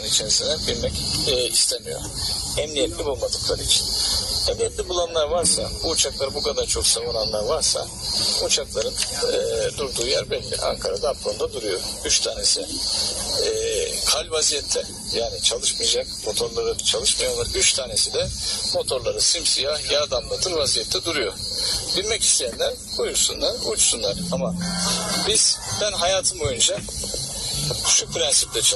içerisine binmek istemiyor. Emniyetli bulmadıkları için. Emniyetli bulanlar varsa, bu uçakları bu kadar çok savunanlar varsa, uçakların durduğu yer belli. Ankara'da Apron'da duruyor. 3 tanesi kal vaziyette, yani çalışmayacak, motorları çalışmıyor. 3 tanesi de motorları simsiyah yağ damlatır vaziyette duruyor. Binmek isteyenler buyursunlar, uçsunlar. Ama ben hayatım boyunca şu prensiple çalışıyorum.